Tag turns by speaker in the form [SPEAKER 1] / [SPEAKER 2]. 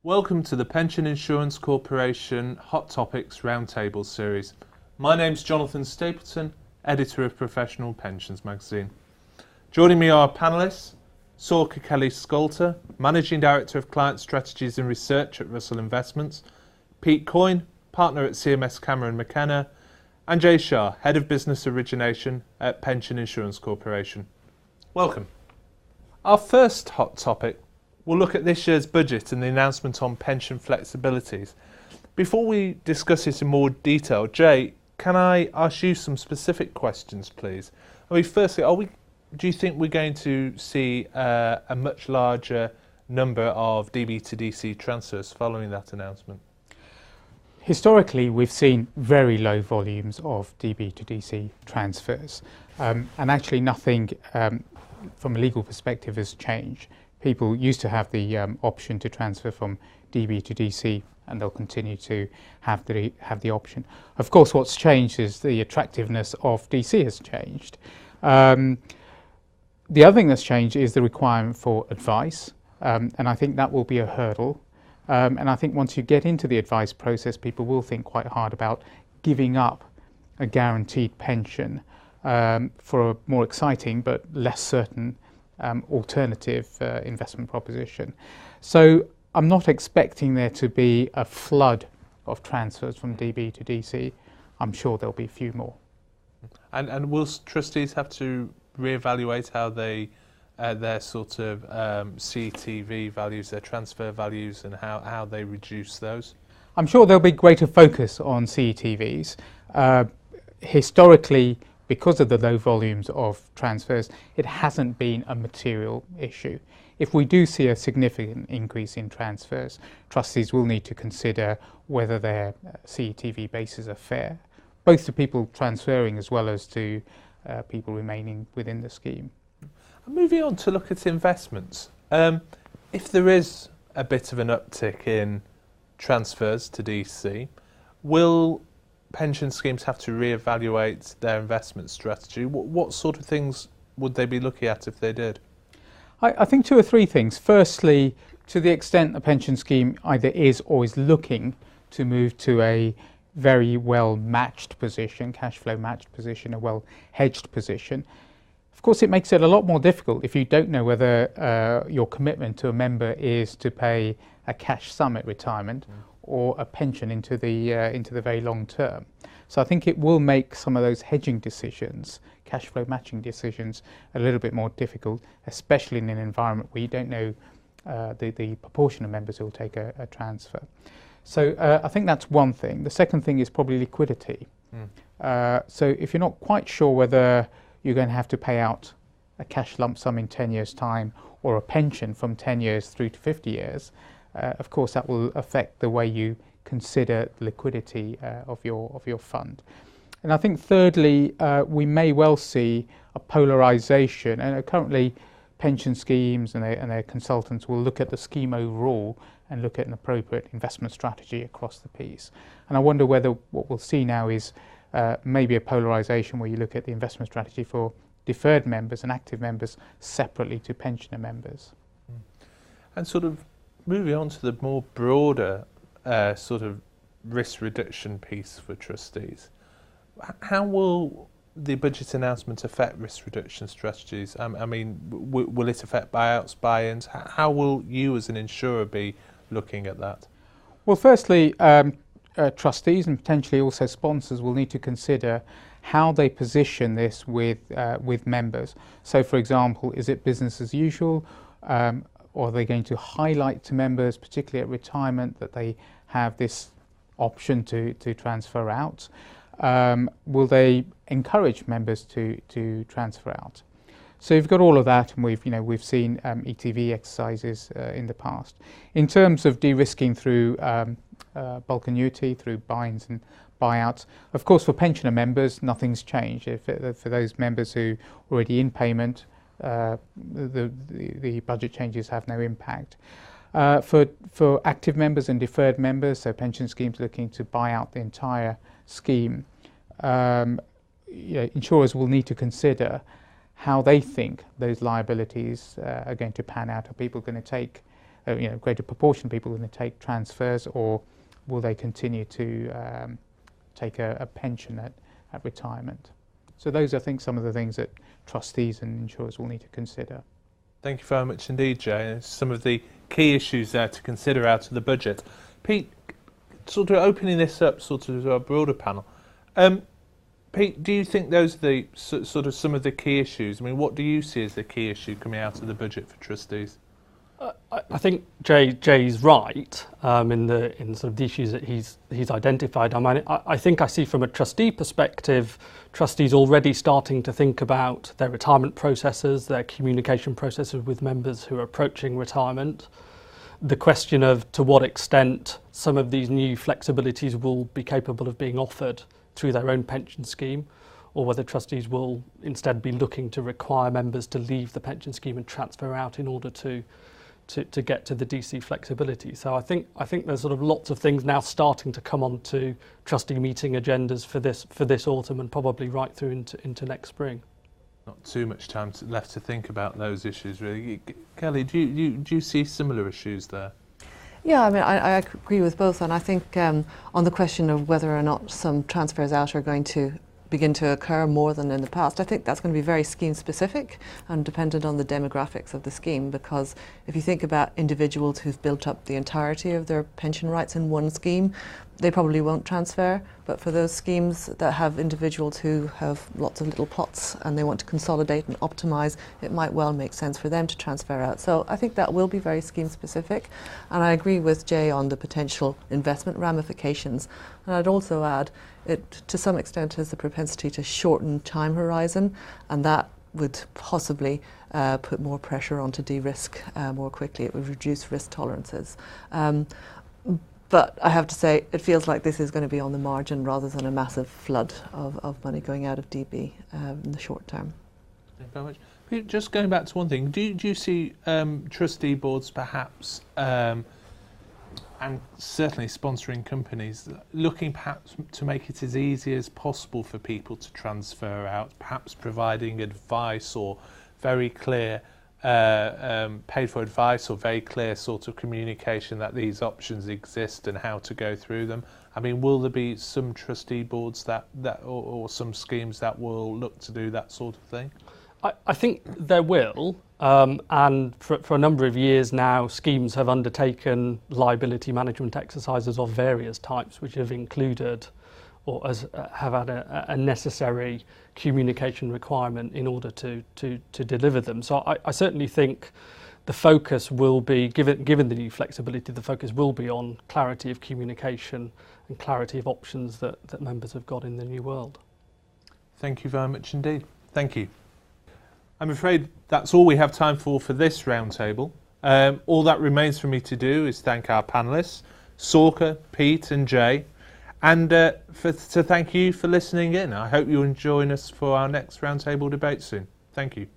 [SPEAKER 1] Welcome to the Pension Insurance Corporation Hot Topics Roundtable series. My name's Jonathan Stapleton, editor of Professional Pensions magazine. Joining me are panellists, Sorca Kelly-Scholte, Managing Director of Client Strategies and Research at Russell Investments, Pete Coyne, Partner at CMS Cameron McKenna, and Shah, Head of Business Origination at Pension Insurance Corporation. Welcome. Our first hot topic will look at this year's budget and the announcement on pension flexibilities. Before we discuss it in more detail, Jay, can I ask you some specific questions, please? Firstly, do you think we're going to see a much larger number of DB2 DC transfers following that announcement?
[SPEAKER 2] Historically, we've seen very low volumes of DB2 DC transfers, and actually nothing from a legal perspective has changed. People used to have the option to transfer from DB to DC, and they'll continue to have the option. Of course, what's changed is the attractiveness of DC has changed. The other thing that's changed is the requirement for advice, and I think that will be a hurdle. And I think once you get into the advice process, people will think quite hard about giving up a guaranteed pension for a more exciting but less certain alternative investment proposition. So I'm not expecting there to be a flood of transfers from DB to DC. I'm sure there'll be a few more.
[SPEAKER 1] And will trustees have to reevaluate how they their sort of CTV values, their transfer values, and how they reduce those?
[SPEAKER 2] I'm sure there'll be greater focus on CTVs. Historically, because of the low volumes of transfers, it hasn't been a material issue. If we do see a significant increase in transfers, trustees will need to consider whether their CTV bases are fair, both to people transferring as well as to people remaining within the scheme.
[SPEAKER 1] Moving on to look at investments. If there is a bit of an uptick in transfers to DC, will pension schemes have to reevaluate their investment strategy? What sort of things would they be looking at if they did?
[SPEAKER 2] I think two or three things. Firstly, to the extent the pension scheme either is or is looking to move to a very well matched position, cash flow matched position, a well hedged position, of course it makes it a lot more difficult if you don't know whether your commitment to a member is to pay a cash sum at retirement or a pension into the very long term. So I think it will make some of those hedging decisions, cash flow matching decisions, a little bit more difficult, especially in an environment where you don't know the proportion of members who will take a transfer. So I think that's one thing. The second thing is probably liquidity. So if you're not quite sure whether you're going to have to pay out a cash lump sum in 10 years' time or a pension from 10 years through to 50 years, of course that will affect the way you consider the liquidity of your fund. And I think thirdly, we may well see a polarisation, and currently pension schemes and their consultants will look at the scheme overall and look at an appropriate investment strategy across the piece. And I wonder whether what we'll see now is maybe a polarisation where you look at the investment strategy for deferred members and active members separately to pensioner members.
[SPEAKER 1] And sort of moving on to the more broader sort of risk reduction piece for trustees, how will the budget announcement affect risk reduction strategies? I mean, will it affect buyouts, buy-ins? How will you as an insurer be looking at that?
[SPEAKER 2] Well, firstly, trustees and potentially also sponsors will need to consider how they position this with members. So, for example, is it business as usual, or are they going to highlight to members, particularly at retirement, that they have this option to transfer out? Will they encourage members to transfer out? So you've got all of that, and we've seen ETV exercises in the past. In terms of de-risking through bulk annuity, through buy-ins and buyouts, of course for pensioner members nothing's changed. For those members who are already in payment, the budget changes have no impact. For active members and deferred members, so pension schemes looking to buy out the entire scheme, insurers will need to consider how they think those liabilities are going to pan out. Are people going to take greater proportion of people going to take transfers, or will they continue to take a pension at retirement? So those are, I think, some of the things that trustees and insurers will need to consider.
[SPEAKER 1] Thank you very much indeed, Jay. Some of the key issues there to consider out of the budget. Pete, sort of opening this up sort of to our broader panel. Pete, do you think those are the sort of some of the key issues? I mean, what do you see as the key issue coming out of the budget for trustees?
[SPEAKER 3] I think Jay's right in sort of the issues that he's identified. I mean, I think I see from a trustee perspective, trustees already starting to think about their retirement processes, their communication processes with members who are approaching retirement. The question of to what extent some of these new flexibilities will be capable of being offered through their own pension scheme, or whether trustees will instead be looking to require members to leave the pension scheme and transfer out in order to get to the DC flexibility. So I think there's sort of lots of things now starting to come onto trustee meeting agendas for this autumn and probably right through into next spring.
[SPEAKER 1] Not too much time left to think about those issues, really. Kelly, do you see similar issues there?
[SPEAKER 4] Yeah, I mean, I agree with both, and I think on the question of whether or not some transfers out are going to begin to occur more than in the past, I think that's going to be very scheme specific and dependent on the demographics of the scheme, because if you think about individuals who've built up the entirety of their pension rights in one scheme, they probably won't transfer. But for those schemes that have individuals who have lots of little pots and they want to consolidate and optimise, it might well make sense for them to transfer out. So I think that will be very scheme specific. And I agree with Jay on the potential investment ramifications. And I'd also add it to some extent has the propensity to shorten time horizon, and that would possibly put more pressure onto de-risk more quickly. It would reduce risk tolerances. But I have to say, it feels like this is going to be on the margin rather than a massive flood of money going out of DB in the short term.
[SPEAKER 1] Thank you very much. Pete, just going back to one thing, do you see trustee boards perhaps, and certainly sponsoring companies, looking perhaps to make it as easy as possible for people to transfer out, perhaps providing advice or very clear paid for advice or very clear sort of communication that these options exist and how to go through them? I mean, will there be some trustee boards that or some schemes that will look to do that sort of thing?
[SPEAKER 3] I think there will, and for a number of years now, schemes have undertaken liability management exercises of various types, which have included or have had a necessary communication requirement in order to deliver them. So I certainly think the focus will be, given the new flexibility, the focus will be on clarity of communication and clarity of options that members have got in the new world.
[SPEAKER 1] Thank you very much indeed. Thank you. I'm afraid that's all we have time for this roundtable. All that remains for me to do is thank our panellists, Sorca, Pete and Jay, and to thank you for listening in. I hope you'll join us for our next roundtable debate soon. Thank you.